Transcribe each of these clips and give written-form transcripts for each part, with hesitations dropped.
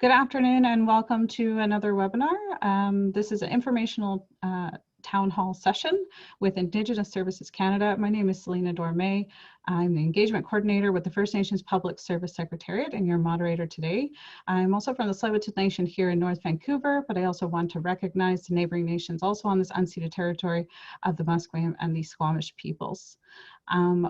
Good afternoon and welcome to another webinar. This is an informational town hall session with Indigenous Services Canada. My name is Selena Dorme. I'm the engagement coordinator with the First Nations Public Service Secretariat and your moderator today. I'm also from the Tsleil-Waututh Nation here in North Vancouver, but I also want to recognize the neighboring nations also on this unceded territory of the Musqueam and the Squamish peoples.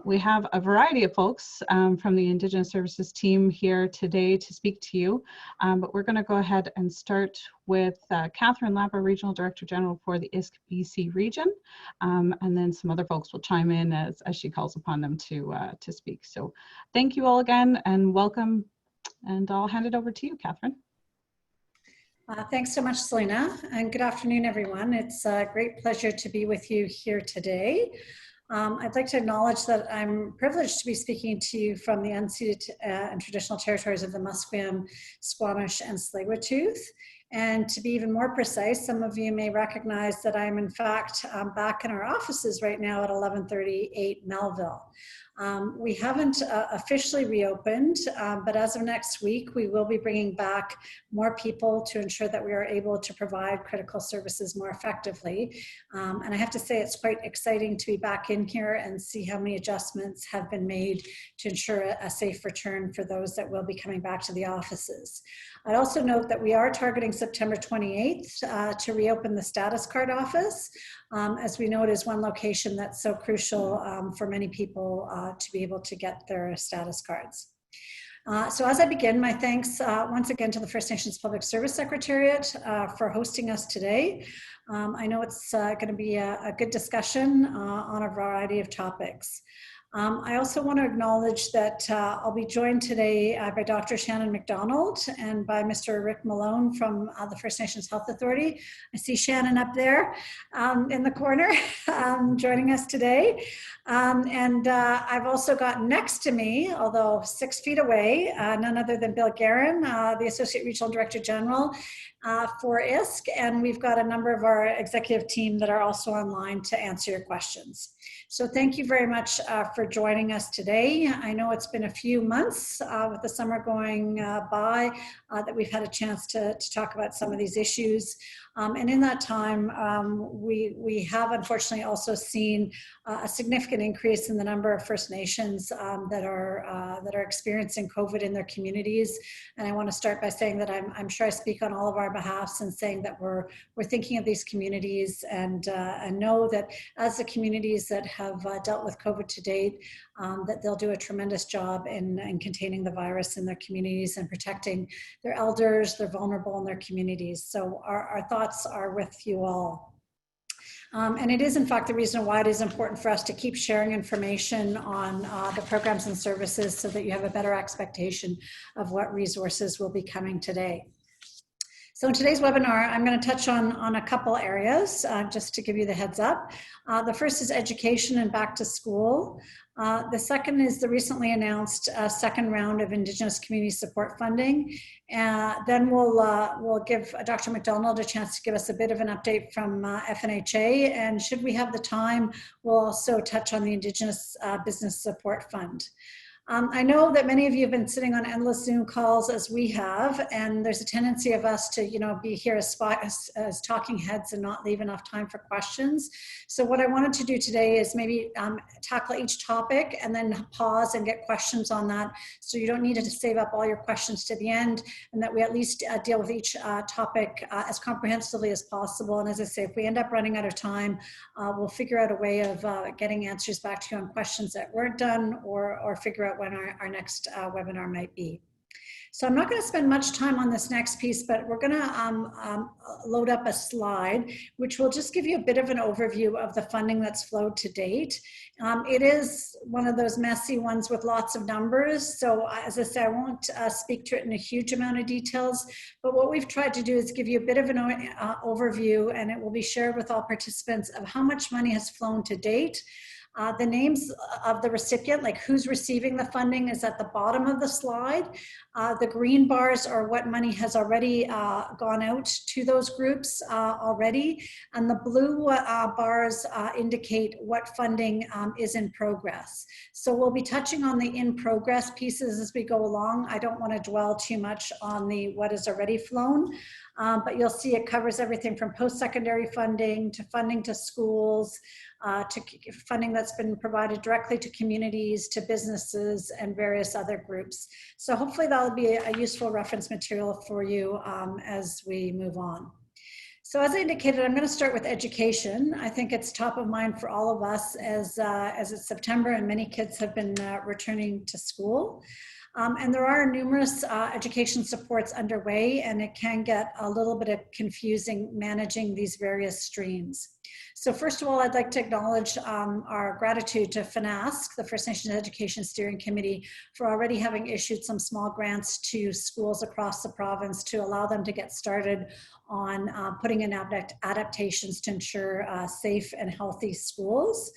We have a variety of folks from the Indigenous Services team here today to speak to you, but we're going to go ahead and start with Catherine Lappe, Regional Director General for the ISC BC region, and then some other folks will chime in as she calls upon them to speak. So thank you all again and welcome, and I'll hand it over to you, Catherine. Thanks so much, Selena, and good afternoon, everyone. It's a great pleasure to be with you here today. I'd like to acknowledge that I'm privileged to be speaking to you from the unceded and traditional territories of the Musqueam, Squamish, and Tsleil-Waututh. And to be even more precise, some of you may recognize that I'm in fact back in our offices right now at 1138 Melville. We haven't officially reopened, but as of next week, we will be bringing back more people to ensure that we are able to provide critical services more effectively. And I have to say it's quite exciting to be back in here and see how many adjustments have been made to ensure a safe return for those that will be coming back to the offices. I'd also note that we are targeting September 28th to reopen the status card office. As we know, it is one location that's so crucial for many people to be able to get their status cards. So as I begin, my thanks once again to the First Nations Public Service Secretariat for hosting us today. I know it's going to be a good discussion on a variety of topics. I also want to acknowledge that I'll be joined today by Dr. Shannon McDonald and by Mr. Rick Malone from the First Nations Health Authority. I see Shannon up there in the corner joining us today. And I've also got next to me, although 6 feet away, none other than Bill Guerin, the Associate Regional Director General for ISC. And we've got a number of our executive team that are also online to answer your questions. So thank you very much for joining us today. I know it's been a few months with the summer going by that we've had a chance to talk about some of these issues. And in that time, we have unfortunately also seen a significant increase in the number of First Nations that are experiencing COVID in their communities. And I want to start by saying that I'm sure I speak on all of our behalfs and saying that we're thinking of these communities and know that as the communities that have dealt with COVID to date, that they'll do a tremendous job in containing the virus in their communities and protecting their elders, they're vulnerable in their communities. So our thoughts are with you all. And it is in fact the reason why it is important for us to keep sharing information on the programs and services so that you have a better expectation of what resources will be coming today. So in today's webinar, I'm going to touch on a couple areas just to give you the heads up. The first is education and back to school. The second is the recently announced second round of Indigenous community support funding. Then we'll give Dr. McDonald a chance to give us a bit of an update from FNHA. And should we have the time, we'll also touch on the Indigenous Business Support Fund. I know that many of you have been sitting on endless Zoom calls as we have, and there's a tendency of us to, be here as talking heads and not leave enough time for questions. So what I wanted to do today is maybe tackle each topic and then pause and get questions on that. So you don't need to save up all your questions to the end, and that we at least deal with each topic as comprehensively as possible. And as I say, if we end up running out of time, we'll figure out a way of getting answers back to you on questions that weren't done or figure out when our next webinar might be. So I'm not going to spend much time on this next piece, but we're going to load up a slide, which will just give you a bit of an overview of the funding that's flowed to date. It is one of those messy ones with lots of numbers. So as I say, I won't speak to it in a huge amount of details, but what we've tried to do is give you a bit of an overview, and it will be shared with all participants of how much money has flown to date. The names of the recipient, like who's receiving the funding, is at the bottom of the slide. The green bars are what money has already gone out to those groups already, and the blue bars indicate what funding is in progress. So we'll be touching on the in progress pieces as we go along. I don't want to dwell too much on the what is already flown, but you'll see it covers everything from post-secondary funding to funding to schools, to funding that's been provided directly to communities, to businesses, and various other groups. So hopefully that'll be a useful reference material for you as we move on. So as I indicated, I'm going to start with education. I think it's top of mind for all of us as it's September and many kids have been returning to school. And there are numerous education supports underway, and it can get a little bit confusing managing these various streams. So first of all, I'd like to acknowledge our gratitude to FNPSS, the First Nations Education Steering Committee, for already having issued some small grants to schools across the province to allow them to get started on putting in adaptations to ensure safe and healthy schools.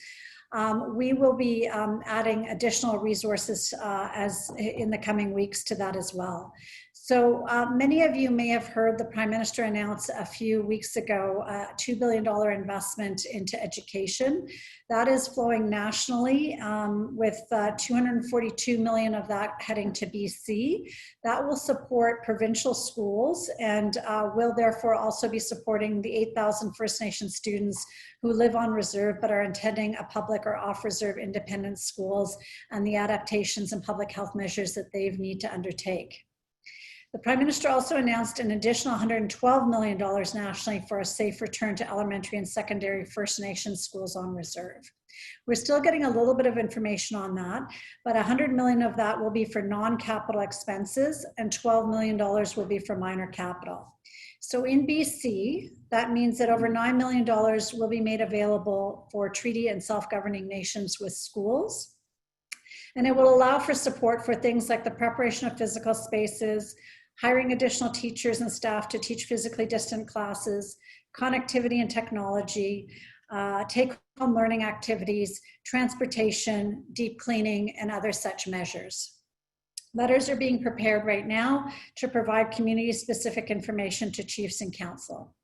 We will be adding additional resources as in the coming weeks to that as well. So many of you may have heard the Prime Minister announce a few weeks ago a $2 billion investment into education. That is flowing nationally with $242 million of that heading to BC. That will support provincial schools and will therefore also be supporting the 8,000 First Nation students who live on reserve but are attending a public or off-reserve independent schools and the adaptations and public health measures that they need to undertake. The Prime Minister also announced an additional $112 million nationally for a safe return to elementary and secondary First Nations schools on reserve. We're still getting a little bit of information on that, but $100 million of that will be for non-capital expenses and $12 million will be for minor capital. So in BC, that means that over $9 million will be made available for treaty and self-governing nations with schools. And it will allow for support for things like the preparation of physical spaces, hiring additional teachers and staff to teach physically distant classes, connectivity and technology, take-home learning activities, transportation, deep cleaning, and other such measures. Letters are being prepared right now to provide community-specific information to chiefs and council.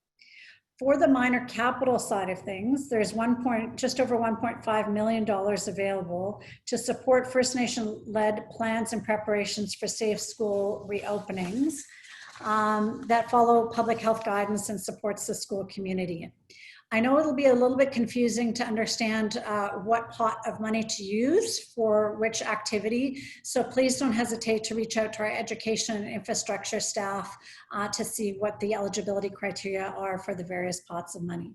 For the minor capital side of things, there's just over $1.5 million available to support First Nation-led plans and preparations for safe school reopenings that follow public health guidance and supports the school community. I know it'll be a little bit confusing to understand what pot of money to use for which activity, so please don't hesitate to reach out to our education and infrastructure staff to see what the eligibility criteria are for the various pots of money.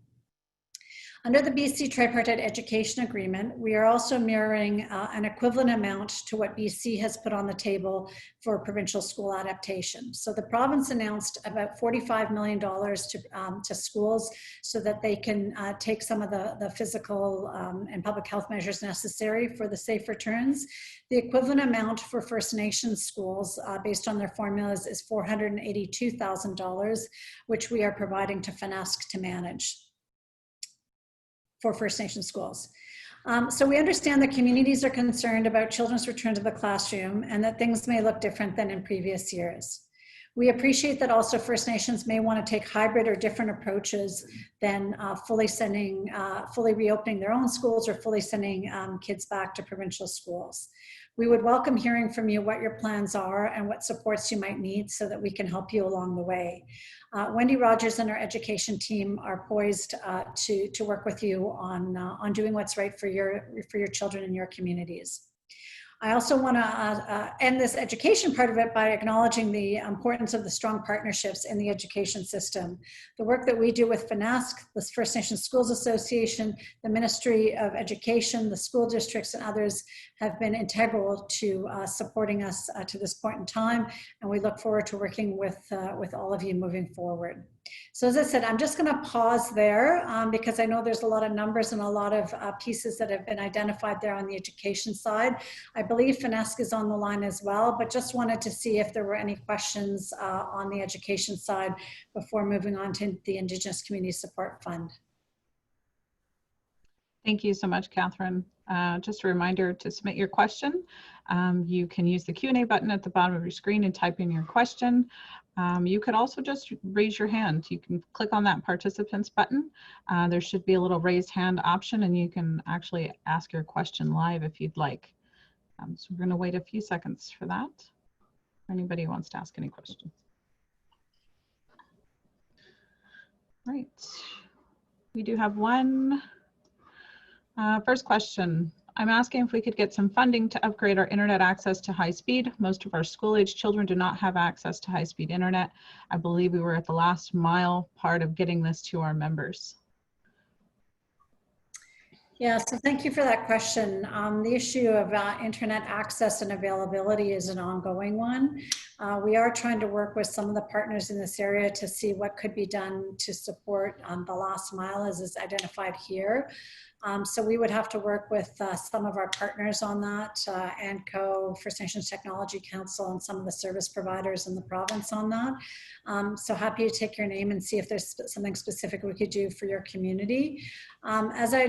Under the BC Tripartite Education Agreement, we are also mirroring an equivalent amount to what BC has put on the table for provincial school adaptation. So the province announced about $45 million to schools so that they can take some of the physical and public health measures necessary for the safe returns. The equivalent amount for First Nations schools based on their formulas is $482,000, which we are providing to FNPSS to manage for First Nation schools. So we understand that communities are concerned about children's return to the classroom and that things may look different than in previous years. We appreciate that also First Nations may want to take hybrid or different approaches than fully reopening their own schools or fully sending kids back to provincial schools. We would welcome hearing from you what your plans are and what supports you might need so that we can help you along the way. Wendy Rogers and our education team are poised to work with you on doing what's right for your children and your communities. I also want to end this education part of it by acknowledging the importance of the strong partnerships in the education system. The work that we do with FNPSS, the First Nations Schools Association, the Ministry of Education, the school districts, and others have been integral to supporting us to this point in time, and we look forward to working with all of you moving forward. So as I said, I'm just going to pause there because I know there's a lot of numbers and a lot of pieces that have been identified there on the education side. I believe FNPSS is on the line as well, but just wanted to see if there were any questions on the education side before moving on to the Indigenous Community Support Fund. Thank you so much, Catherine. Just a reminder to submit your question. You can use the Q&A button at the bottom of your screen and type in your question. You could also just raise your hand. You can click on that participants button. There should be a little raised hand option, and you can actually ask your question live if you'd like. So we're going to wait a few seconds for that. Anybody who wants to ask any questions. Right. We do have one. First question. I'm asking if we could get some funding to upgrade our internet access to high speed. Most of our school-age children do not have access to high-speed internet. I believe we were at the last mile part of getting this to our members. Yeah, so thank you for that question. The issue of internet access and availability is an ongoing one. We are trying to work with some of the partners in this area to see what could be done to support the last mile as is identified here. So we would have to work with some of our partners on that, ANCO, First Nations Technology Council, and some of the service providers in the province on that. So happy to take your name and see if there's something specific we could do for your community. As I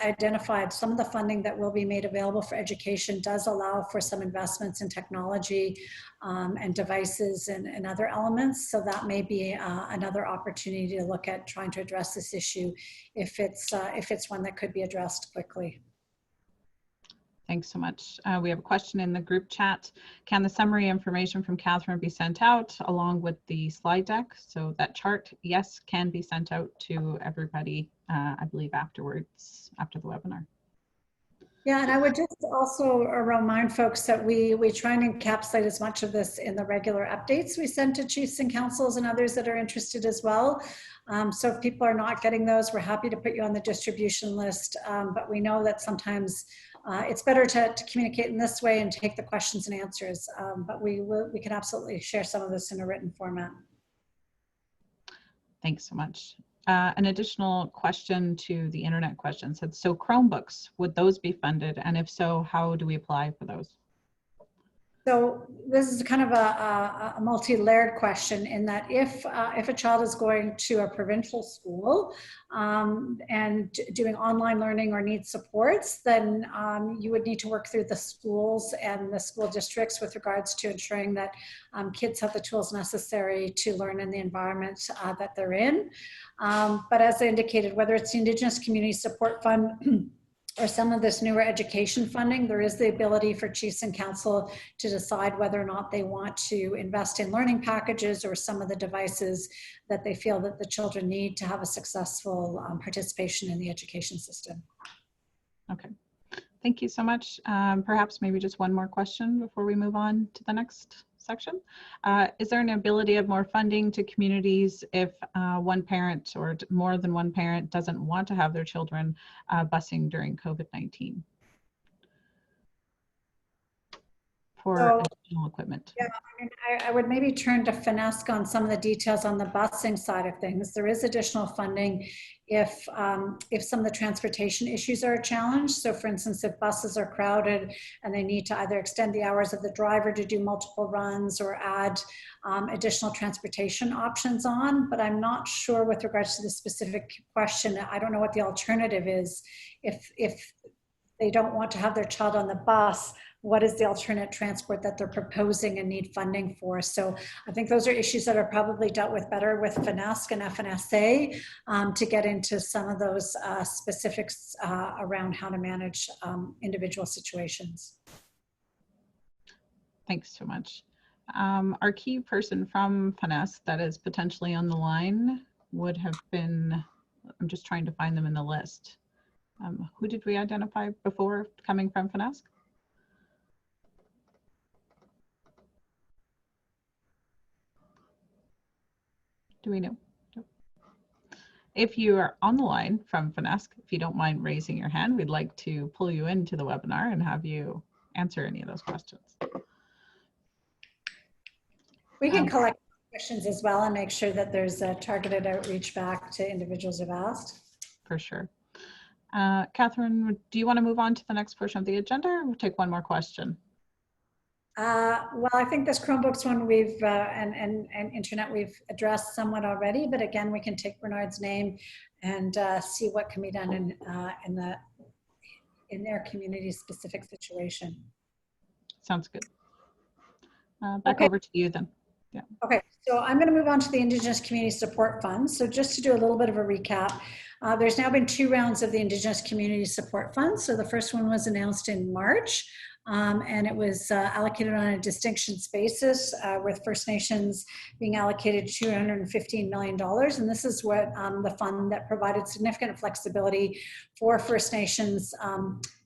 identified, some of the funding that will be made available for education does allow for some investments in technology and devices and other elements. So that may be another opportunity to look at trying to address this issue if it's one that could be addressed quickly. Thanks so much. We have a question in the group chat. Can the summary information from Catherine be sent out along with the slide deck? So that chart, yes, can be sent out to everybody, I believe afterwards, after the webinar. Yeah, and I would just also remind folks that we try and encapsulate as much of this in the regular updates we send to chiefs and councils and others that are interested as well. So if people are not getting those, we're happy to put you on the distribution list. But we know that sometimes it's better to communicate in this way and take the questions and answers. But we can absolutely share some of this in a written format. Thanks so much. An additional question to the internet question said, so Chromebooks, would those be funded? And if so, how do we apply for those? So this is kind of a multi-layered question in that if a child is going to a provincial school and doing online learning or needs supports, then you would need to work through the schools and the school districts with regards to ensuring that kids have the tools necessary to learn in the environment that they're in. But as I indicated, whether it's the Indigenous Community Support Fund or some of this newer education funding, there is the ability for chiefs and council to decide whether or not they want to invest in learning packages or some of the devices that they feel that the children need to have a successful participation in the education system. Okay. Thank you so much. Perhaps maybe just one more question before we move on to the next section. Is there an ability of more funding to communities if one parent or more than one parent doesn't want to have their children busing during COVID-19 for additional equipment? Yeah, I mean, I would maybe turn to FNPSS on some of the details on the busing side of things. There is additional funding if some of the transportation issues are a challenge. So for instance, if buses are crowded and they need to either extend the hours of the driver to do multiple runs or add additional transportation options on, but I'm not sure with regards to the specific question. I don't know what the alternative is. If they don't want to have their child on the bus, what is the alternate transport that they're proposing and need funding for? So I think those are issues that are probably dealt with better with FNPSS and FNSA to get into some of those specifics around how to manage individual situations. Thanks so much. Our key person from FNPSS that is potentially on the line would have been, I'm just trying to find them in the list. Who did we identify before coming from FNPSS? Do we know? No. If you are on the line from FNPSS, if you don't mind raising your hand, we'd like to pull you into the webinar and have you answer any of those questions. We can collect questions as well and make sure that there's a targeted outreach back to individuals who've asked. For sure. Catherine, do you want to move on to the next portion of the agenda, or we'll take one more question? Well, I think this Chromebooks one we've and internet we've addressed somewhat already, but again, we can take Bernard's name and see what can be done in the in their community specific situation. Sounds good. Back Okay. over to you then. Yeah. Okay, so I'm going to move on to the Indigenous Community Support Fund. So just to do a little bit of a recap, there's now been 2 rounds of the Indigenous Community Support Fund. So the first one was announced in March, and it was allocated on a distinctions basis, with First Nations being allocated $215 million. And this is what the fund that provided significant flexibility for First Nations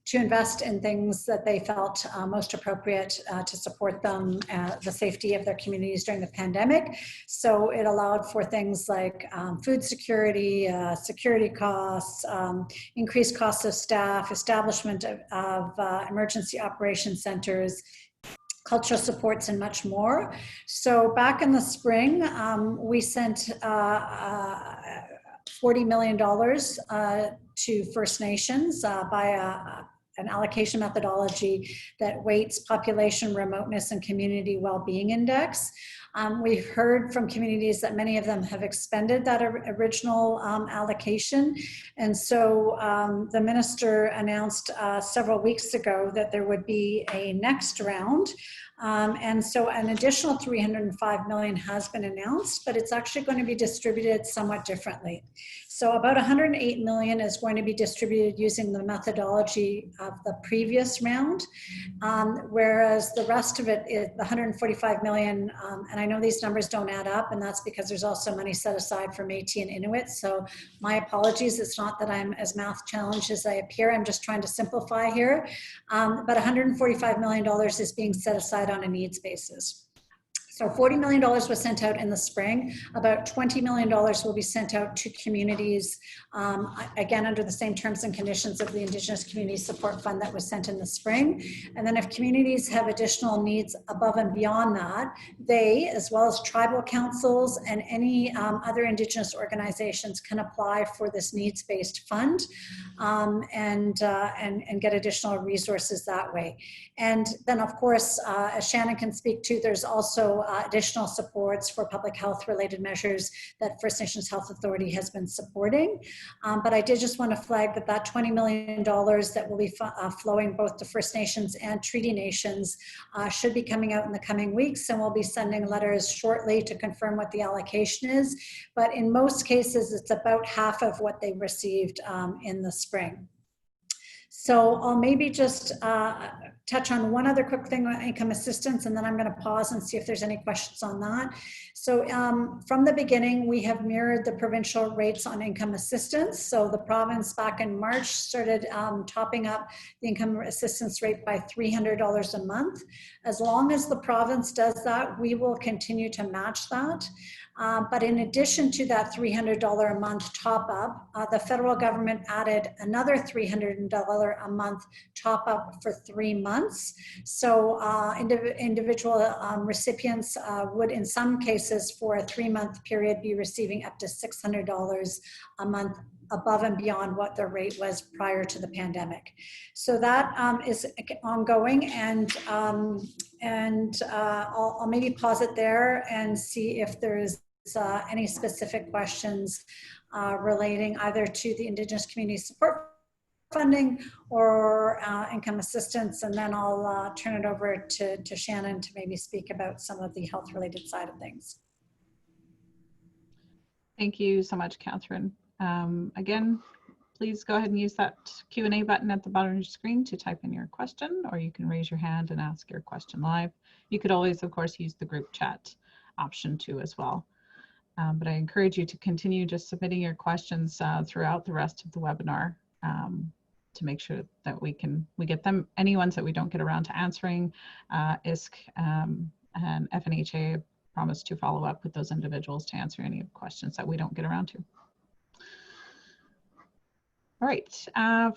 to invest in things that they felt most appropriate to support them, the safety of their communities during the pandemic. So it allowed for things like food security, security costs, increased costs of staff, establishment of emergency operation centers, cultural supports, and much more. So back in the spring, we sent $40 million to First Nations by an allocation methodology that weights population, remoteness, and community well-being index. We've heard from communities that many of them have expended that original allocation. And so the minister announced several weeks ago that there would be a next round. And so an additional $305 million has been announced, but it's actually going to be distributed somewhat differently. So about $108 million is going to be distributed using the methodology of the previous round, whereas the rest of it is the $145 million, and I know these numbers don't add up, and that's because there's also money set aside for Métis and Inuit. So my apologies, it's not that I'm as math challenged as I appear, I'm just trying to simplify here. But $145 million is being set aside on a needs basis. So $40 million was sent out in the spring. About $20 million will be sent out to communities, again, under the same terms and conditions of the Indigenous Community Support Fund that was sent in the spring. And then if communities have additional needs above and beyond that, they, as well as tribal councils and any other Indigenous organizations, can apply for this needs-based fund and get additional resources that way. And then, of course, as Shannon can speak to, there's also additional supports for public health related measures that First Nations Health Authority has been supporting. But I did just want to flag that that $20 million that will be flowing both to First Nations and Treaty Nations should be coming out in the coming weeks, and we'll be sending letters shortly to confirm what the allocation is. But in most cases, it's about half of what they received in the spring. So I'll maybe just touch on one other quick thing on income assistance, and then I'm going to pause and see if there's any questions on that. So from the beginning, we have mirrored the provincial rates on income assistance. So the province back in March started topping up the income assistance rate by $300 a month. As long as the province does that, we will continue to match that. But in addition to that $300 a month top up, the federal government added another $300 a month top up for 3 months. So individual recipients would, in some cases, for a 3-month period, be receiving up to $600 a month above and beyond what their rate was prior to the pandemic. So that is ongoing, and I'll maybe pause it there and see if there's any specific questions relating either to the Indigenous Community Support funding or income assistance, and then I'll turn it over to Shannon to maybe speak about some of the health related side of things. Thank you so much, Catherine. Again, please go ahead and use that Q&A button at the bottom of your screen to type in your question, or you can raise your hand and ask your question live. You could always, of course, use the group chat option too as well. But I encourage you to continue just submitting your questions throughout the rest of the webinar to make sure that we get them. Any ones that we don't get around to answering, ISC and FNHA promise to follow up with those individuals to answer any questions that we don't get around to. All right,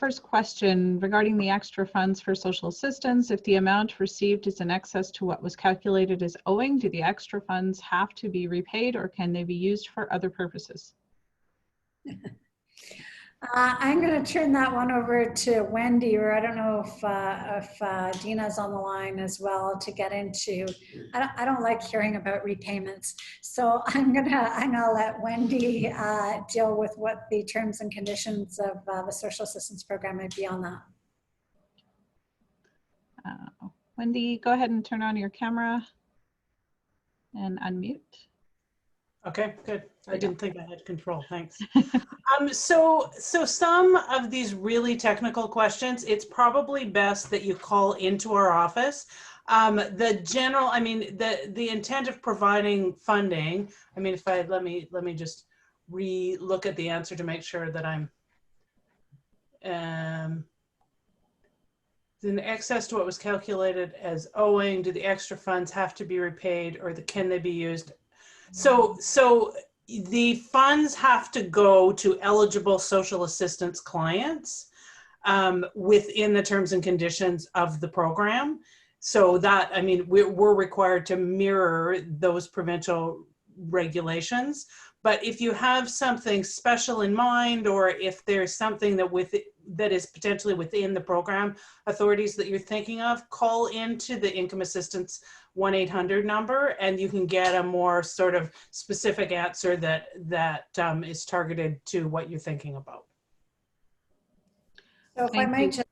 first question regarding the extra funds for social assistance. If the amount received is in excess to what was calculated as owing, do the extra funds have to be repaid, or can they be used for other purposes? I'm going to turn that one over to Wendy, or I don't know if Dina's on the line as well to get into. I don't like hearing about repayments, so I'm gonna let Wendy deal with what the terms and conditions of the social assistance program might be on that. Wendy, go ahead and turn on your camera and unmute. Okay, good. I didn't think I had control. Thanks. So some of these really technical questions, it's probably best that you call into our office. The general, I mean, the intent of providing funding. I mean, if I let me just re-look at the answer to make sure that I'm in excess to what was calculated as owing. Do the extra funds have to be repaid, or can they be used? So the funds have to go to eligible social assistance clients within the terms and conditions of the program. So that, I mean, we're required to mirror those provincial regulations. But if you have something special in mind, or if there's something that is potentially within the program authorities that you're thinking of, call into the Income Assistance 1-800 number, and you can get a more sort of specific answer that is targeted to what you're thinking about. So if I might just,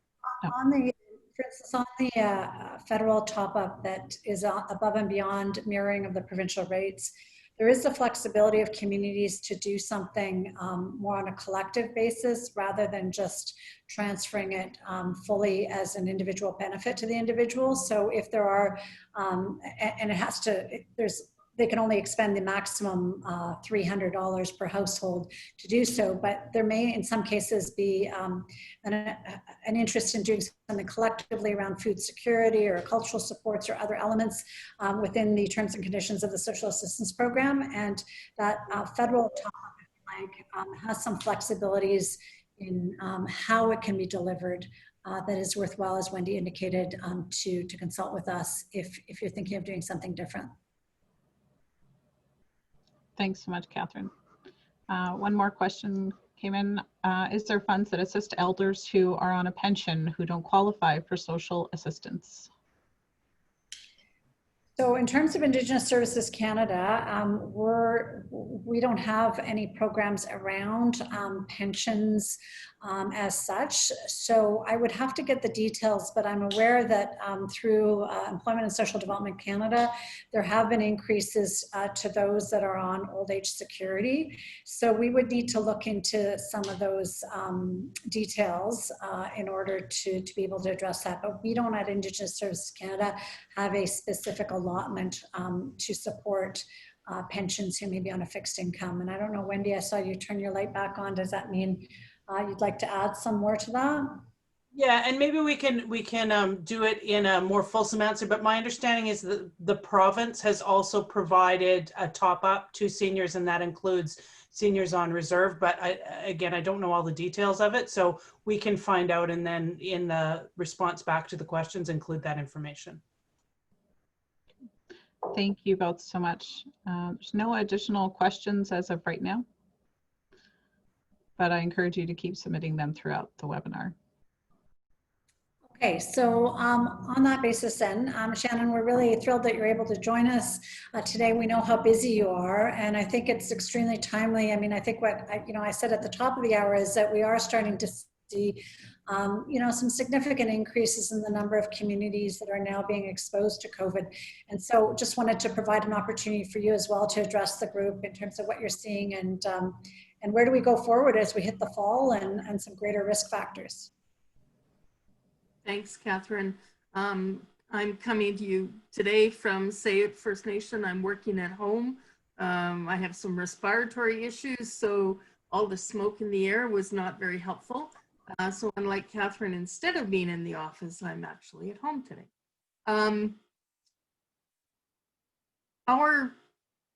on the, for instance, on the federal top-up that is above and beyond mirroring of the provincial rates, there is the flexibility of communities to do something more on a collective basis rather than just transferring it fully as an individual benefit to the individual. So if there are, and it has to, they can only expend the maximum $300 per household to do so, but there may in some cases be an interest in doing something collectively around food security or cultural supports or other elements within the terms and conditions of the social assistance program. And that federal top-up, if you like, has some flexibilities in how it can be delivered that is worthwhile, as Wendy indicated, to consult with us if you're thinking of doing something different. Thanks so much, Catherine. One more question came in. Is there funds that assist elders who are on a pension who don't qualify for social assistance? So in terms of Indigenous Services Canada, we don't have any programs around pensions as such. So I would have to get the details, but I'm aware that through Employment and Social Development Canada, there have been increases to those that are on old age security. So we would need to look into some of those details in order to be able to address that. But we don't at Indigenous Services Canada have a specific allotment to support pensions who may be on a fixed income. And I don't know, Wendy, I saw you turn your light back on. Does that mean you'd like to add some more to that? Yeah, and maybe we can do it in a more fulsome answer, but my understanding is that the province has also provided a top up to seniors, and that includes seniors on reserve. But again, I don't know all the details of it, so we can find out, and then in the response back to the questions, include that information. Thank you both so much. There's no additional questions as of right now, but I encourage you to keep submitting them throughout the webinar. Okay, so on that basis then, Shannon, we're really thrilled that you're able to join us today. We know how busy you are, and I think it's extremely timely. I mean, I think what I said at the top of the hour is that we are starting to see some significant increases in the number of communities that are now being exposed to COVID. And so just wanted to provide an opportunity for you as well to address the group in terms of what you're seeing and where do we go forward as we hit the fall and some greater risk factors. Thanks, Catherine. I'm coming to you today from Sayet First Nation. I'm working at home. I have some respiratory issues, so all the smoke in the air was not very helpful. So unlike Catherine, instead of being in the office, I'm actually at home today. Our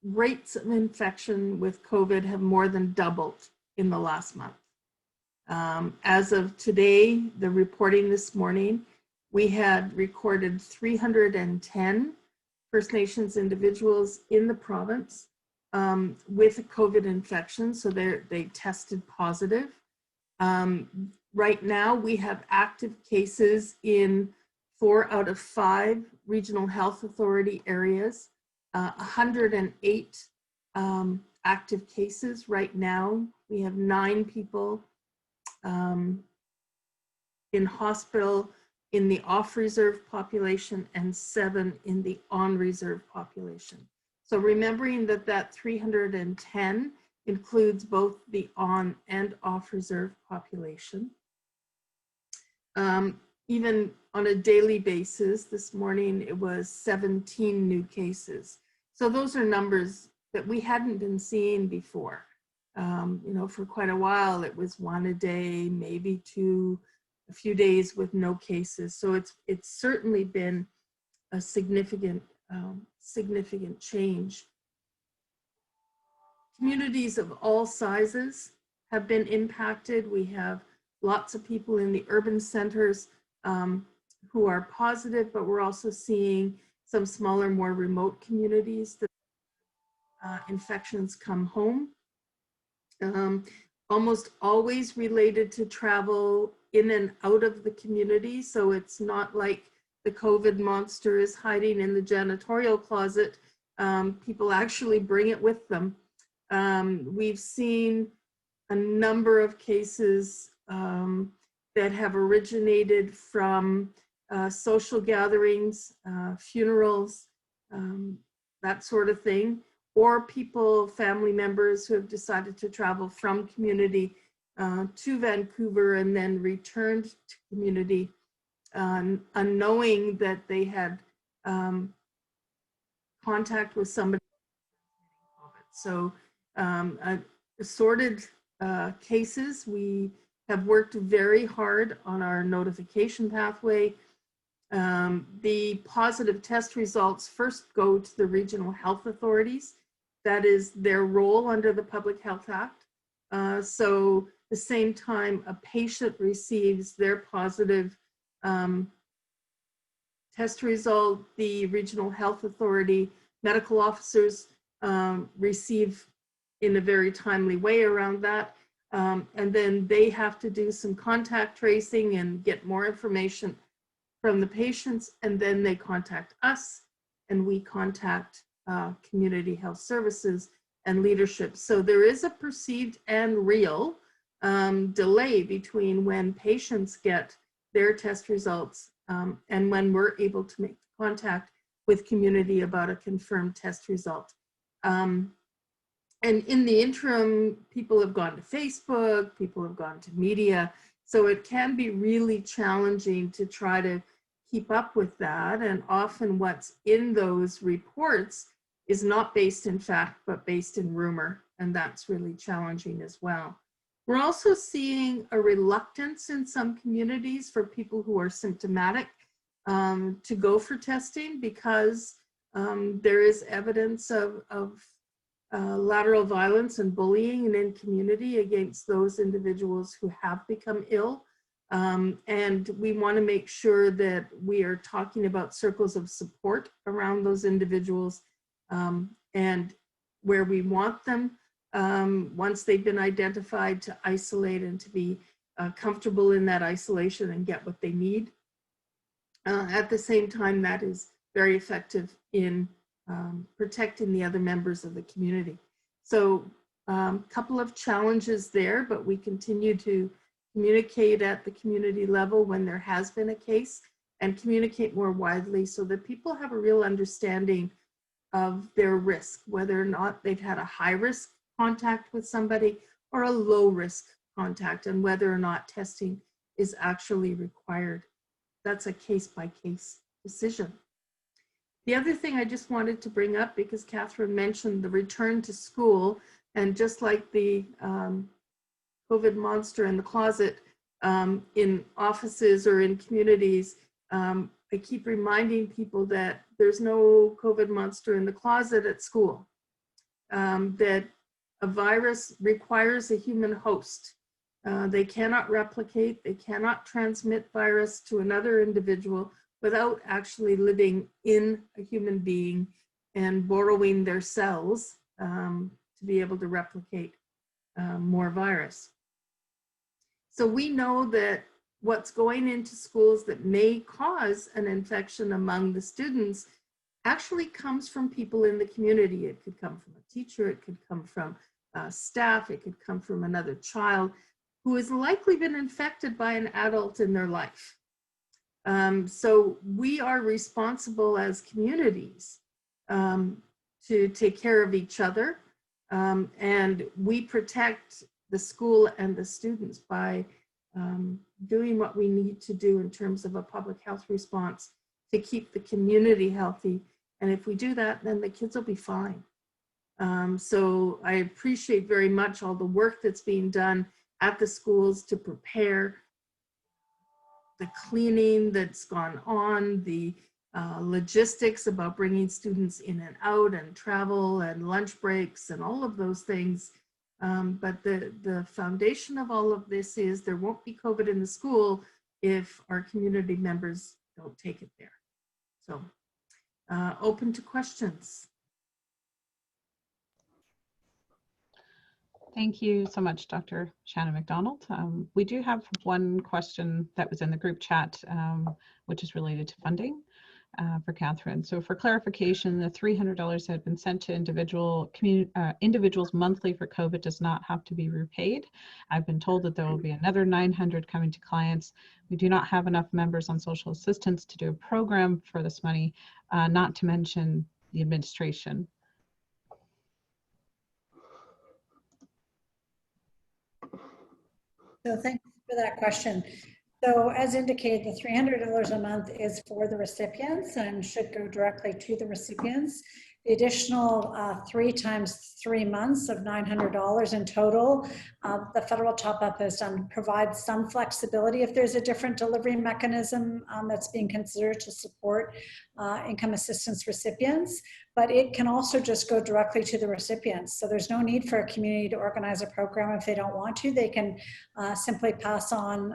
rates of infection with COVID have more than doubled in the last month. As of today, the reporting this morning, we had recorded 310 First Nations individuals in the province with a COVID infection, so they tested positive. Right now, we have active cases in 4 out of 5 regional health authority areas, 108 active cases right now. We have 9 people in hospital in the off-reserve population and 7 in the on-reserve population. So remembering that that 310 includes both the on and off-reserve population. Even on a daily basis, this morning it was 17 new cases. So those are numbers that we hadn't been seeing before. You know, for quite a while, it was 1 a day, maybe 2, a few days with no cases. So it's certainly been a significant change. Communities of all sizes have been impacted. We have lots of people in the urban centers who are positive, but we're also seeing some smaller, more remote communities that infections come home. Almost always related to travel in and out of the community. So it's not like the COVID monster is hiding in the janitorial closet. People actually bring it with them. We've seen a number of cases that have originated from social gatherings, funerals, that sort of thing, or people, family members who have decided to travel from community to Vancouver and then returned to community, unknowing that they had contact with somebody. So assorted cases. We have worked very hard on our notification pathway. The positive test results first go to the regional health authorities. That is their role under the Public Health Act. So the same time a patient receives their positive test result, the regional health authority, medical officers receive in a very timely way around that. And then they have to do some contact tracing and get more information from the patients, and then they contact us and we contact community health services and leadership. So there is a perceived and real delay between when patients get their test results and when we're able to make contact with community about a confirmed test result. And in the interim, people have gone to Facebook, people have gone to media. So it can be really challenging to try to keep up with that. And often what's in those reports is not based in fact, but based in rumor. And that's really challenging as well. We're also seeing a reluctance in some communities for people who are symptomatic to go for testing because there is evidence of lateral violence and bullying and in community against those individuals who have become ill. And we want to make sure that we are talking about circles of support around those individuals and where we want them once they've been identified to isolate and to be comfortable in that isolation and get what they need. At the same time, that is very effective in protecting the other members of the community. So a couple of challenges there, but we continue to communicate at the community level when there has been a case and communicate more widely so that people have a real understanding of their risk, whether or not they've had a high risk contact with somebody or a low risk contact, and whether or not testing is actually required. That's a case-by-case decision. The other thing I just wanted to bring up, because Catherine mentioned the return to school, and just like the COVID monster in the closet in offices or in communities, I keep reminding people that there's no COVID monster in the closet at school, that a virus requires a human host. They cannot replicate, they cannot transmit virus to another individual without actually living in a human being and borrowing their cells to be able to replicate more virus. So we know that what's going into schools that may cause an infection among the students actually comes from people in the community. It could come from a teacher, it could come from staff, it could come from another child who has likely been infected by an adult in their life. So we are responsible as communities to take care of each other, and we protect the school and the students by doing what we need to do in terms of a public health response to keep the community healthy. And if we do that, then the kids will be fine. So I appreciate very much all the work that's being done at the schools to prepare the cleaning that's gone on, the logistics about bringing students in and out and travel and lunch breaks and all of those things. But the foundation of all of this is there won't be COVID in the school if our community members don't take it there. So open to questions. Thank you so much, Dr. Shannon McDonald. We do have one question that was in the group chat, which is related to funding for Catherine. So for clarification, the $300 that had been sent to individuals monthly for COVID does not have to be repaid. I've been told that there will be another 900 coming to clients. We do not have enough members on social assistance to do a program for this money, not to mention the administration. So thank you for that question. So as indicated, the $300 a month is for the recipients and should go directly to the recipients. The additional 3 times 3 months of $900 in total, the federal top-up provides some flexibility if there's a different delivery mechanism that's being considered to support income assistance recipients, but it can also just go directly to the recipients. So there's no need for a community to organize a program if they don't want to. They can simply pass on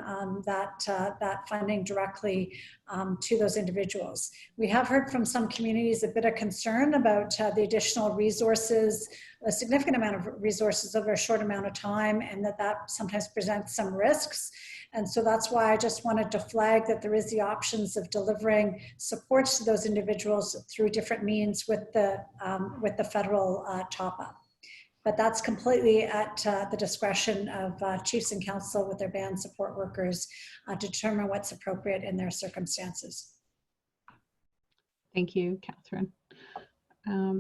that funding directly to those individuals. We have heard from some communities a bit of concern about the additional resources, a significant amount of resources over a short amount of time, and that sometimes presents some risks. And so that's why I just wanted to flag that there is the options of delivering supports to those individuals through different means with the federal top-up. But that's completely at the discretion of chiefs and council with their band support workers to determine what's appropriate in their circumstances. Thank you, Catherine.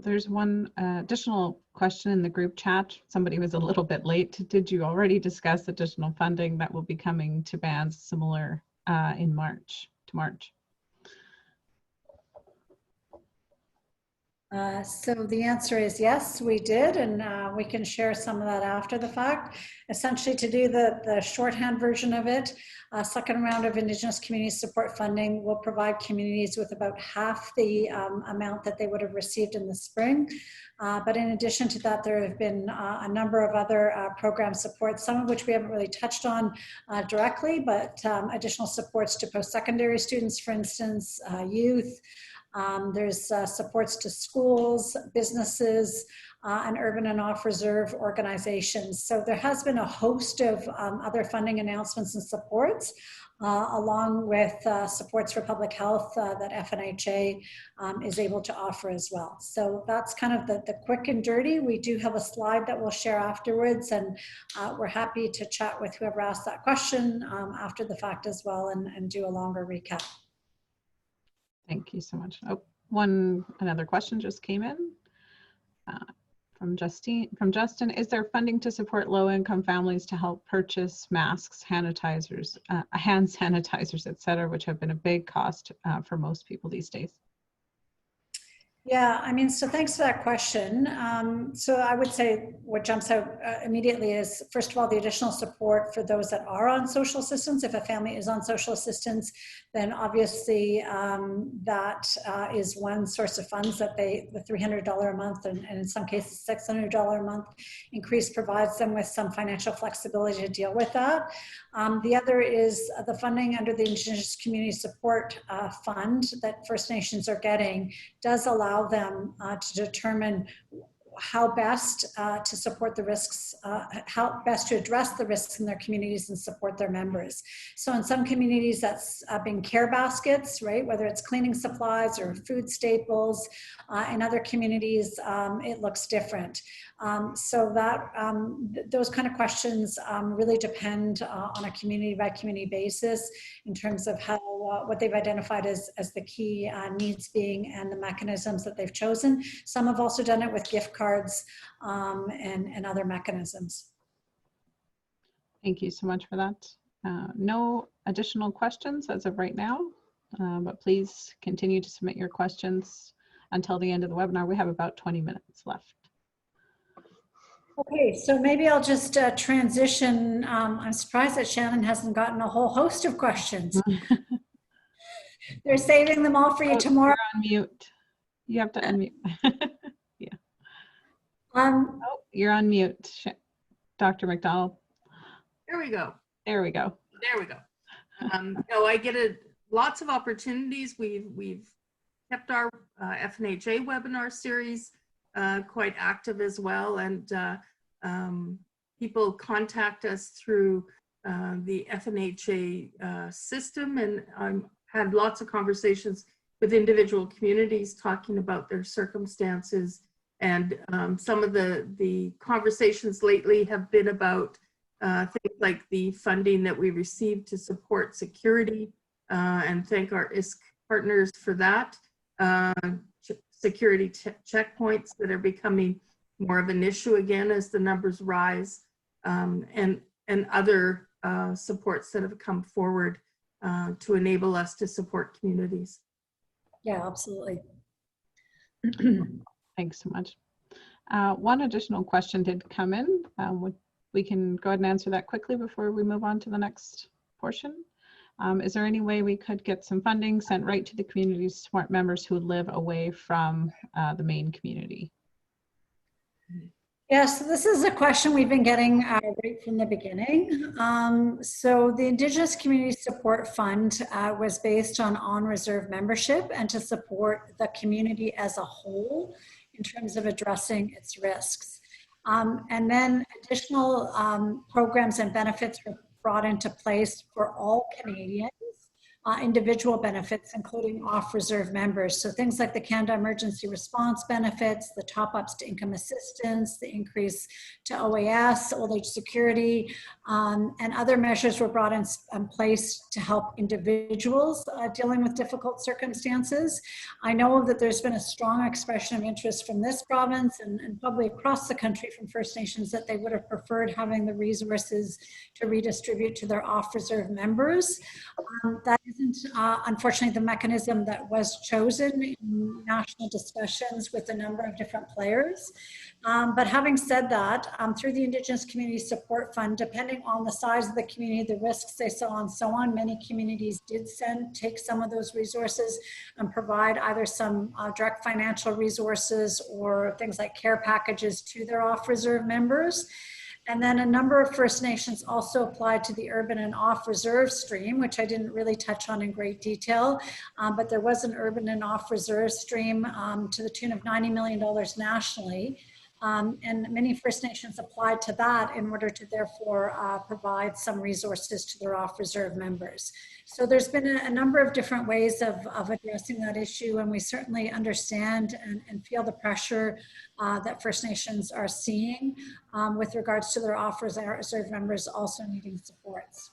There's one additional question in the group chat. Somebody was a little bit late. Did you already discuss additional funding that will be coming to bands similar in March? So the answer is yes, we did, and we can share some of that after the fact. Essentially, to do the shorthand version of it, second round of Indigenous community support funding will provide communities with about half the amount that they would have received in the spring. But in addition to that, there have been a number of other program supports, some of which we haven't really touched on directly, but additional supports to post-secondary students, for instance, youth. There's supports to schools, businesses, and urban and off-reserve organizations. So there has been a host of other funding announcements and supports, along with supports for public health that FNHA is able to offer as well. So that's kind of the quick and dirty. We do have a slide that we'll share afterwards, and we're happy to chat with whoever asked that question after the fact as well, and do a longer recap. Thank you so much. Oh, another question just came in from Justin. Is there funding to support low-income families to help purchase masks, hand sanitizers, etc., which have been a big cost for most people these days? Yeah, I mean, so thanks for that question. So I would say what jumps out immediately is, first of all, the additional support for those that are on social assistance. If a family is on social assistance, then obviously that is one source of funds that the $300 a month and in some cases $600 a month increase provides them with some financial flexibility to deal with that. The other is the funding under the Indigenous Community Support Fund that First Nations are getting does allow them to determine how best to support the risks, how best to address the risks in their communities and support their members. So in some communities that's been care baskets, right? Whether it's cleaning supplies or food staples. In other communities, it looks different. So that those kind of questions really depend on a community by community basis in terms of how what they've identified as the key needs being and the mechanisms that they've chosen. Some have also done it with gift cards and other mechanisms. Thank you so much for that. No additional questions as of right now, but please continue to submit your questions until the end of the webinar. We have about 20 minutes left. Okay, so maybe I'll just transition. I'm surprised that Shannon hasn't gotten a whole host of questions. They're saving them all for you tomorrow. You're on mute. You have to unmute. Yeah. Um, Oh, you're on mute, Dr. McDonald. There we go. There we go. There we go. No, I get lots of opportunities. We've kept our FNHA webinar series quite active as well, and people contact us through the FNHA system, and I've had lots of conversations with individual communities talking about their circumstances, and some of the conversations lately have been about things like the funding that we received to support security, and thank our ISC partners for that. Security checkpoints that are becoming more of an issue again as the numbers rise, and other supports that have come forward to enable us to support communities. yeah, absolutely. Thanks so much. One additional question did come in. We can go ahead and answer that quickly before we move on to the next portion. Is there any way we could get some funding sent right to the community to support members who live away from the main community? Yeah, so this is a question we've been getting right from the beginning. So the Indigenous Community Support Fund was based on reserve membership and to support the community as a whole in terms of addressing its risks. And then additional programs and benefits were brought into place for all Canadians, individual benefits, including off-reserve members. So things like the Canada Emergency Response benefits, the top-ups to income assistance, the increase to OAS, old age security, and other measures were brought in place to help individuals dealing with difficult circumstances. I know that there's been a strong expression of interest from this province and probably across the country from First Nations that they would have preferred having the resources to redistribute to their off-reserve members. That isn't unfortunately the mechanism that was chosen in national discussions with a number of different players. But having said that, through the Indigenous Community Support Fund, depending on the size of the community, the risks they saw and so on, many communities did take some of those resources and provide either some direct financial resources or things like care packages to their off-reserve members. And then a number of First Nations also applied to the urban and off-reserve stream, which I didn't really touch on in great detail, but there was an urban and off-reserve stream to the tune of $90 million nationally. And many First Nations applied to that in order to therefore provide some resources to their off-reserve members. So there's been a number of different ways of addressing that issue, and we certainly understand and feel the pressure that First Nations are seeing with regards to their off-reserve members also needing supports.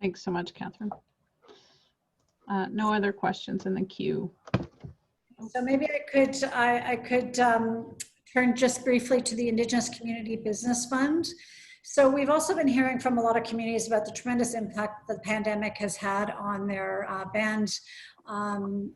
Thanks so much, Catherine. No other questions in the queue. So maybe I could turn just briefly to the Indigenous Community Business Fund. So we've also been hearing from a lot of communities about the tremendous impact the pandemic has had on their banned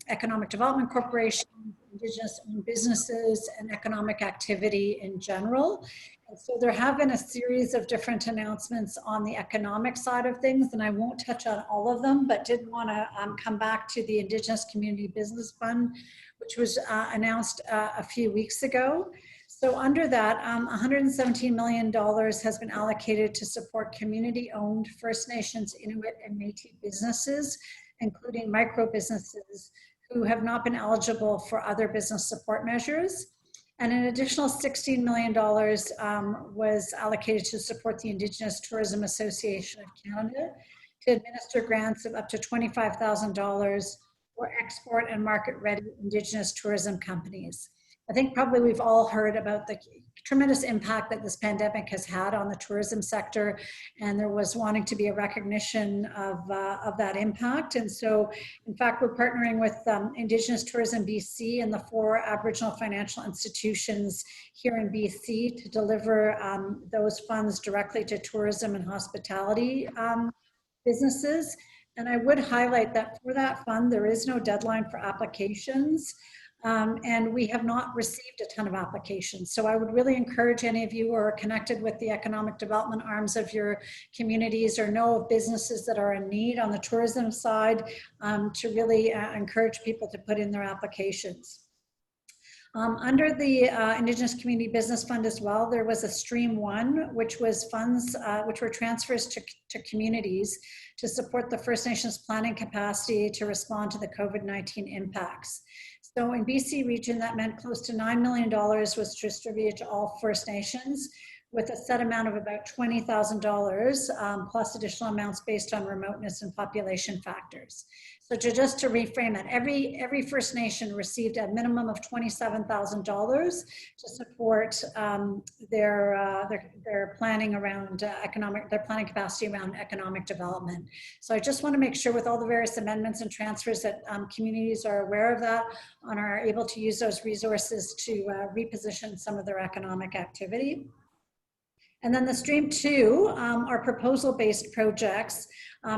economic development corporations, Indigenous-owned businesses, and economic activity in general. And so there have been a series of different announcements on the economic side of things, and I won't touch on all of them, but did want to come back to the Indigenous Community Business Fund, which was announced a few weeks ago. So under that, $117 million has been allocated to support community-owned First Nations, Inuit, and Métis businesses, including micro businesses who have not been eligible for other business support measures. And an additional $16 million was allocated to support the Indigenous Tourism Association of Canada to administer grants of up to $25,000 for export and market-ready Indigenous tourism companies. I think probably we've all heard about the tremendous impact that this pandemic has had on the tourism sector, and there was wanting to be a recognition of that impact. And so, in fact, we're partnering with Indigenous Tourism Bc and the 4 Aboriginal financial institutions here in BC to deliver those funds directly to tourism and hospitality businesses. And I would highlight that for that fund, there is no deadline for applications. And we have not received a ton of applications. So I would really encourage any of you who are connected with the economic development arms of your communities or know of businesses that are in need on the tourism side to really encourage people to put in their applications. Under the Indigenous Community Business Fund as well, there was a Stream 1, which was funds which were transfers to communities to support the First Nations planning capacity to respond to the COVID-19 impacts. So in BC region, that meant close to $9 million was distributed to all First Nations with a set amount of about $20,000 plus additional amounts based on remoteness and population factors. So just to reframe that, every First Nation received a minimum of $27,000 to support their planning around their planning capacity around economic development. So I just want to make sure with all the various amendments and transfers that communities are aware of that and are able to use those resources to reposition some of their economic activity. And then the Stream 2 are proposal-based projects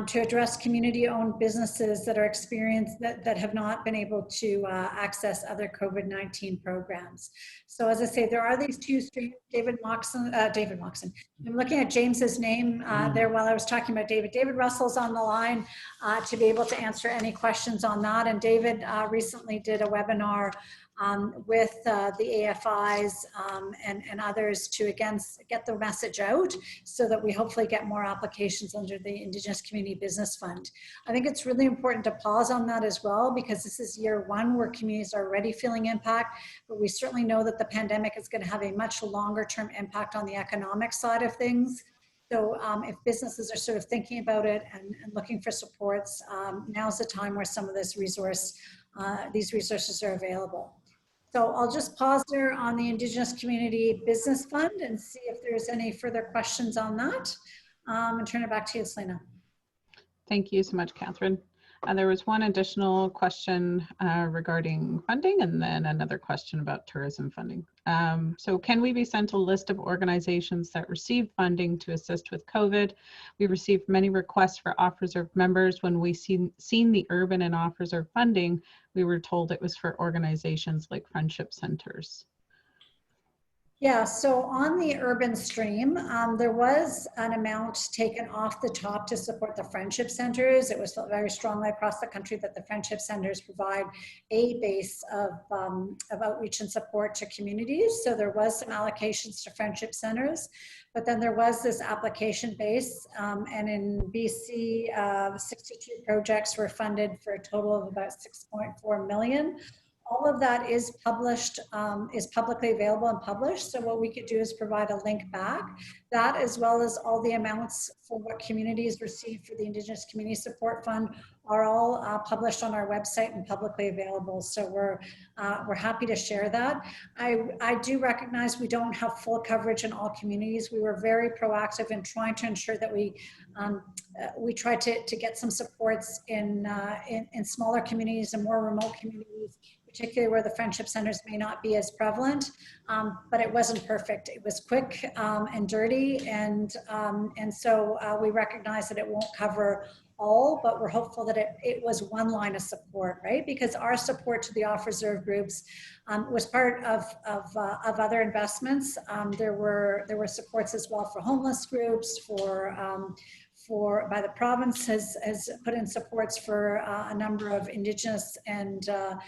to address community-owned businesses that are that have not been able to access other COVID-19 programs. So as I say, there are these 2 streams. David Moxon. I'm looking at James's name there while I was talking about David. David Russell's on the line to be able to answer any questions on that. And David recently did a webinar with the AFIs and others to again get the message out so that we hopefully get more applications under the Indigenous Community Business Fund. I think it's really important to pause on that as well because this is year 1 where communities are already feeling impact, but we certainly know that the pandemic is going to have a much longer term impact on the economic side of things. So if businesses are sort of thinking about it and looking for supports, now's the time where some of these resources are available. So I'll just pause there on the Indigenous Community Business Fund and see if there's any further questions on that and turn it back to you, Selena. Thank you so much, Catherine. There was one additional question regarding funding and then another question about tourism funding. So can we be sent a list of organizations that received funding to assist with COVID? We received many requests for off-reserve members. When we seen the urban and off-reserve funding, we were told it was for organizations like friendship centers. Yeah, so on the urban stream, there was an amount taken off the top to support the friendship centers. It was felt very strongly across the country that the friendship centers provide a base of outreach and support to communities. So there was some allocations to friendship centers, but then there was this application base. And in BC, 62 projects were funded for a total of about 6.4 million. All of that is published, is publicly available and published. So what we could do is provide a link back. That, as well as all the amounts for what communities receive for the Indigenous Community Support Fund, are all published on our website and publicly available. So we're happy to share that. I do recognize we don't have full coverage in all communities. We were very proactive in trying to ensure that we tried to get some supports in smaller communities and more remote communities, particularly where the friendship centers may not be as prevalent, but it wasn't perfect. It was quick and dirty, and so we recognize that it won't cover all, but we're hopeful that it was one line of support, right? Because our support to the off-reserve groups was part of other investments. There were supports as well for homeless groups, by the province has put in supports for a number of Indigenous and other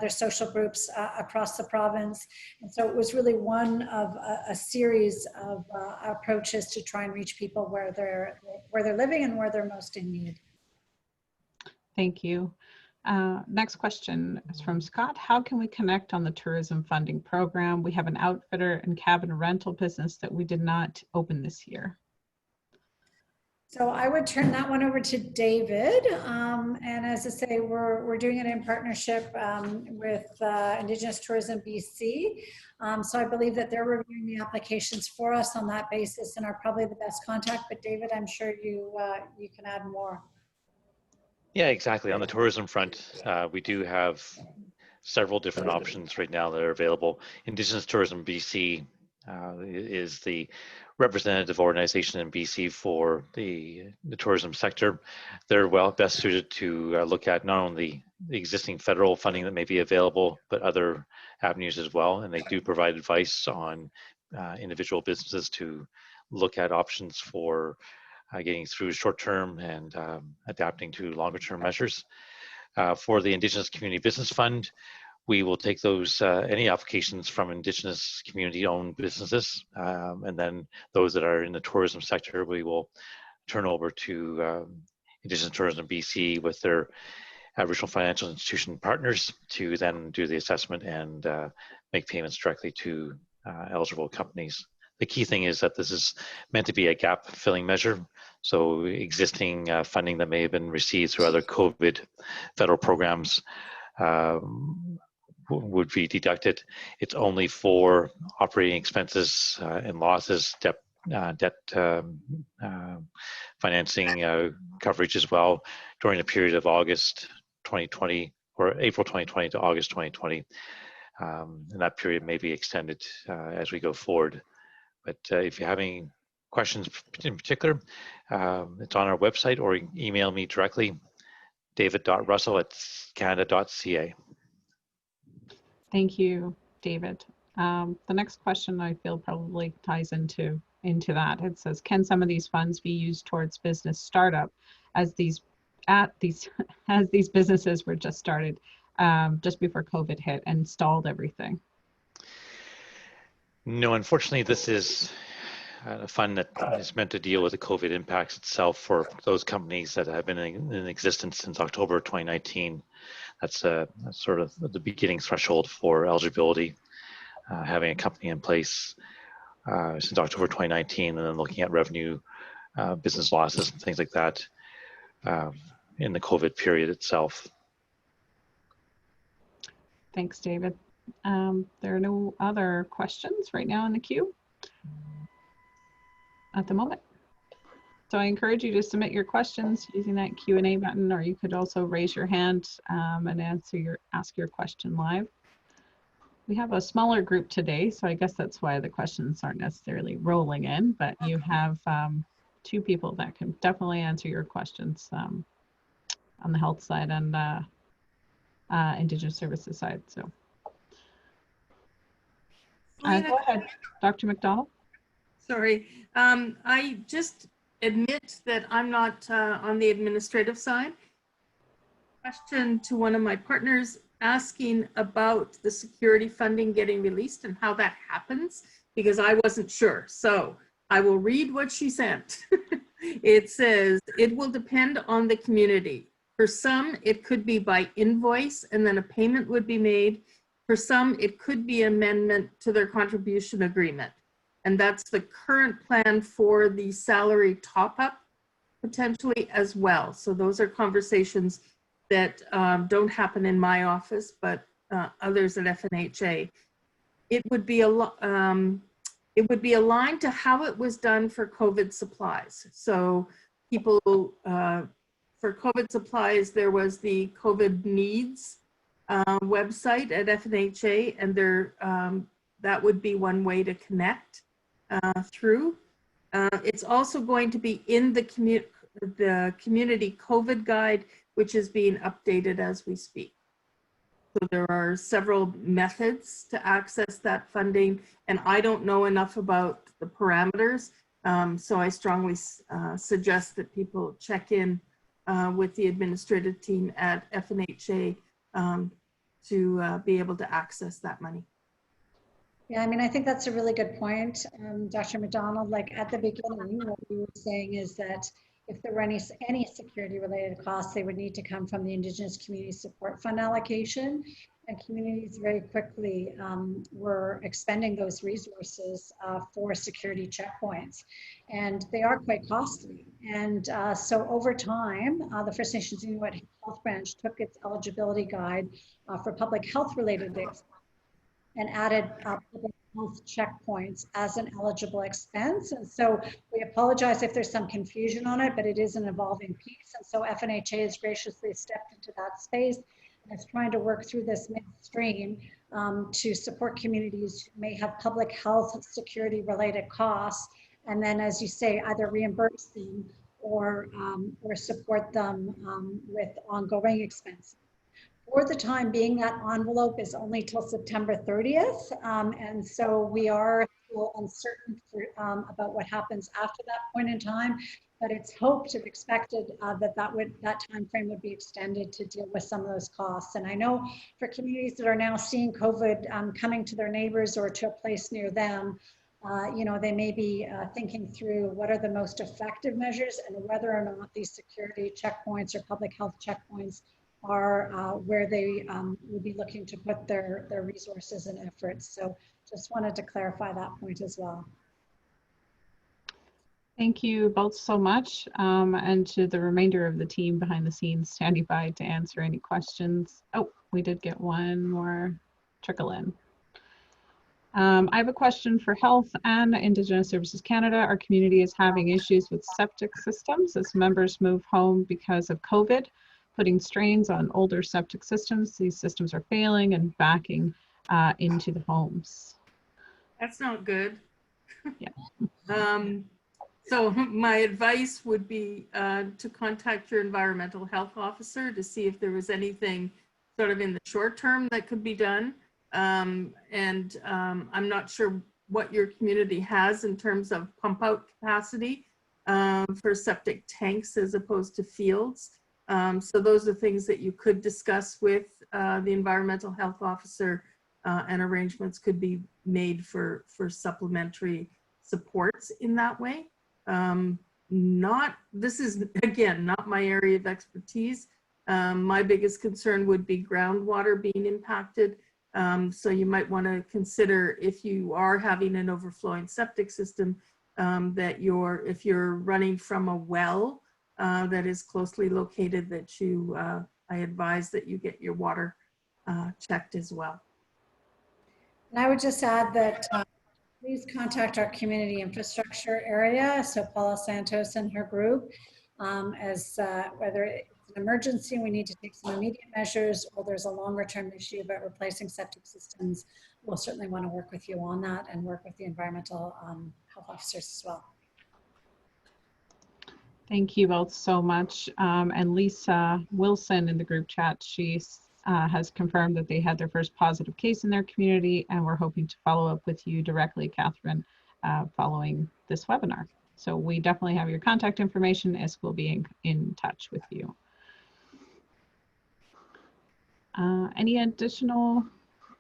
social groups across the province. And so it was really one of a series of approaches to try and reach people where they're living and where they're most in need. Thank you. Next question is from Scott. How can we connect on the tourism funding program? We have an outfitter and cabin rental business that we did not open this year. So I would turn that one over to David. And as I say, we're doing it in partnership with Indigenous Tourism Bc. So I believe that they're reviewing the applications for us on that basis and are probably the best contact. But David, I'm sure you can add more. Yeah, exactly. On the tourism front, we do have several different options right now that are available. Indigenous Tourism BC is the representative organization in BC for the tourism sector. They're best suited to look at not only the existing federal funding that may be available, but other avenues as well. And they do provide advice on individual businesses to look at options for getting through short-term and adapting to longer-term measures. For the Indigenous Community Business Fund, we will take those any applications from Indigenous community-owned businesses, and then those that are in the tourism sector, we will turn over to Indigenous Tourism BC with their Aboriginal financial institution partners to then do the assessment and make payments directly to eligible companies. The key thing is that this is meant to be a gap-filling measure. So existing funding that may have been received through other COVID federal programs would be deducted. It's only for operating expenses and losses, debt financing coverage as well during the period of August 2020 or April 2020 to August 2020. And that period may be extended as we go forward. But if you have any questions in particular, it's on our website, or email me directly, david.russell@canada.ca. Thank you, David. The next question I feel probably ties into that. It says, can some of these funds be used towards business startup as these businesses were just started just before COVID hit and stalled everything? No, unfortunately, this is a fund that is meant to deal with the COVID impacts itself for those companies that have been in existence since October 2019. That's sort of the beginning threshold for eligibility, having a company in place since October 2019, and then looking at revenue, business losses, and things like that in the COVID period itself. Thanks, David. There are no other questions right now in the queue at the moment. So I encourage you to submit your questions using that Q&A button, or you could also raise your hand and ask your question live. We have a smaller group today, so I guess that's why the questions aren't necessarily rolling in, but you have two people that can definitely answer your questions on the health side and Indigenous services side. So go ahead, Dr. McDonald. Sorry, I just admit that I'm not on the administrative side. Question to one of my partners asking about the security funding getting released and how that happens, because I wasn't sure. So I will read what she sent. It says, it will depend on the community. For some, it could be by invoice and then a payment would be made. For some, it could be amendment to their contribution agreement. And that's the current plan for the salary top-up potentially as well. So those are conversations that don't happen in my office, but others at FNHA. It would be aligned to how it was done for COVID supplies. So people, for COVID supplies, there was the COVID needs website at FNHA, and that would be one way to connect through. It's also going to be in the community COVID guide, which is being updated as we speak. So there are several methods to access that funding, and I don't know enough about the parameters, so I strongly suggest that people check in with the administrative team at FNHA to be able to access that money. Yeah, I mean, I think that's a really good point, Dr. McDonald. Like at the beginning, what we were saying is that if there were any security related costs, they would need to come from the Indigenous Community Support Fund allocation. And communities very quickly were expending those resources for security checkpoints. And they are quite costly. And so over time, the First Nations Inuit Health Branch took its eligibility guide for public health related and added public health checkpoints as an eligible expense. And so we apologize if there's some confusion on it, but it is an evolving piece. And so FNHA has graciously stepped into that space and is trying to work through this midstream to support communities who may have public health security related costs. And then, as you say, either reimburse them or support them with ongoing expenses. For the time being, that envelope is only till September 30th. And so we are still uncertain about what happens after that point in time, but it's hoped and expected that time frame would be extended to deal with some of those costs. And I know for communities that are now seeing COVID coming to their neighbors or to a place near them, you know, they may be thinking through what are the most effective measures and whether or not these security checkpoints or public health checkpoints are where they will be looking to put their resources and efforts. So just wanted to clarify that point as well. Thank you both so much, and to the remainder of the team behind the scenes standing by to answer any questions. Oh, we did get one more trickle in. I have a question for Health and Indigenous Services Canada. Our community is having issues with septic systems as members move home because of COVID, putting strains on older septic systems. These systems are failing and backing into the homes. That's not good. Yeah. So my advice would be to contact your environmental health officer to see if there was anything sort of in the short term that could be done. I'm not sure what your community has in terms of pump out capacity for septic tanks as opposed to fields. So those are things that you could discuss with the environmental health officer, and arrangements could be made for supplementary supports in that way. This is, again, not my area of expertise. My biggest concern would be groundwater being impacted. So you might want to consider, if you are having an overflowing septic system, that if you're running from a well that is closely located, that I advise that you get your water checked as well. And I would just add that please contact our community infrastructure area, so Paula Santos and her group, as whether it's an emergency, we need to take some immediate measures, or there's a longer term issue about replacing septic systems. We'll certainly want to work with you on that and work with the environmental health officers as well. Thank you both so much. And Lisa Wilson in the group chat, she has confirmed that they had their first positive case in their community, and we're hoping to follow up with you directly, Catherine, following this webinar. So we definitely have your contact information, as we'll be in touch with you. Any additional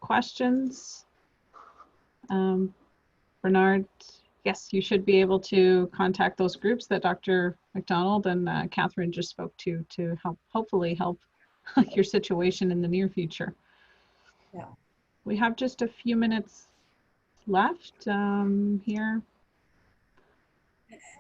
questions? Bernard, yes, you should be able to contact those groups that Dr. McDonald and Catherine just spoke to hopefully help your situation in the near future. Yeah. We have just a few minutes left here.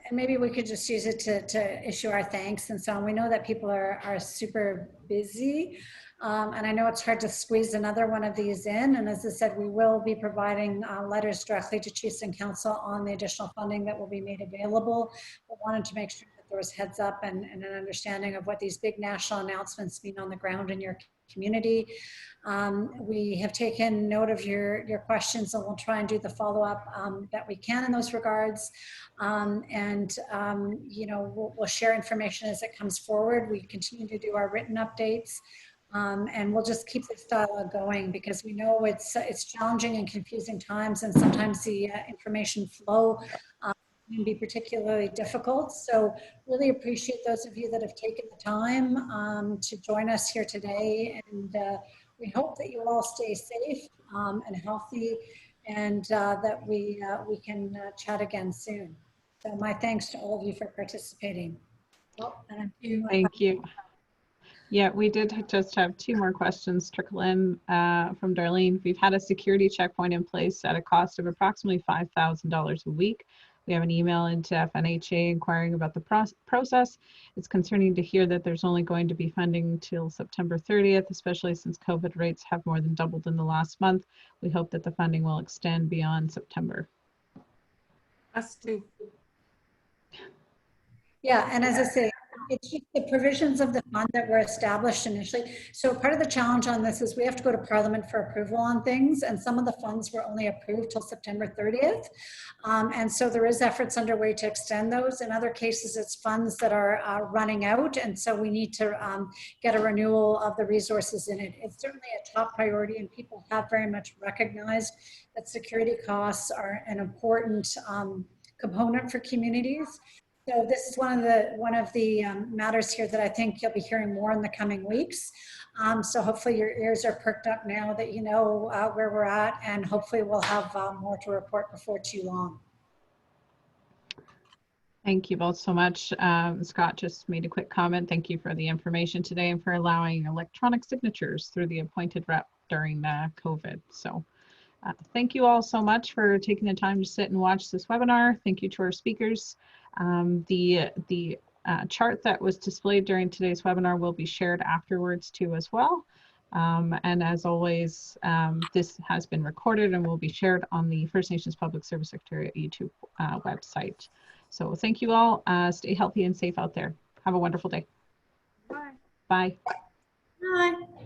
And maybe we could just use it to issue our thanks and so on. We know that people are super busy. And I know it's hard to squeeze another one of these in. And as I said, we will be providing letters directly to Chiefs and Council on the additional funding that will be made available. But wanted to make sure that there was heads up and an understanding of what these big national announcements mean on the ground in your community. We have taken note of your questions, and we'll try and do the follow-up that we can in those regards. You know, we'll share information as it comes forward. We continue to do our written updates. And we'll just keep this dialogue going, because we know it's challenging and confusing times, and sometimes the information flow can be particularly difficult. So really appreciate those of you that have taken the time to join us here today, and we hope that you all stay safe and healthy, and that we can chat again soon. So my thanks to all of you for participating. Oh, and I'm doing my- Thank you. Yeah, we did just have 2 more questions trickle in from Darlene. We've had a security checkpoint in place at a cost of approximately $5,000 a week. We have an email into FNHA inquiring about the process. It's concerning to hear that there's only going to be funding till September 30th, especially since COVID rates have more than doubled in the last month. We hope that the funding will extend beyond September. Us too. Yeah, and as I say, it's just the provisions of the fund that were established initially. So part of the challenge on this is we have to go to Parliament for approval on things, and some of the funds were only approved till September 30th. And so there is efforts underway to extend those. In other cases, it's funds that are running out, and so we need to get a renewal of the resources in it. It's certainly a top priority, and people have very much recognized that security costs are an important component for communities. So this is one of the matters here that I think you'll be hearing more in the coming weeks. So hopefully your ears are perked up now that you know where we're at, and hopefully we'll have more to report before too long. Thank you both so much. Scott just made a quick comment. Thank you for the information today and for allowing electronic signatures through the appointed rep during COVID. So thank you all so much for taking the time to sit and watch this webinar. Thank you to our speakers. The chart that was displayed during today's webinar will be shared afterwards too as well. And as always, this has been recorded and will be shared on the First Nations Public Service Secretariat YouTube website. So thank you all. Stay healthy and safe out there. Have a wonderful day. Bye. Bye. Bye.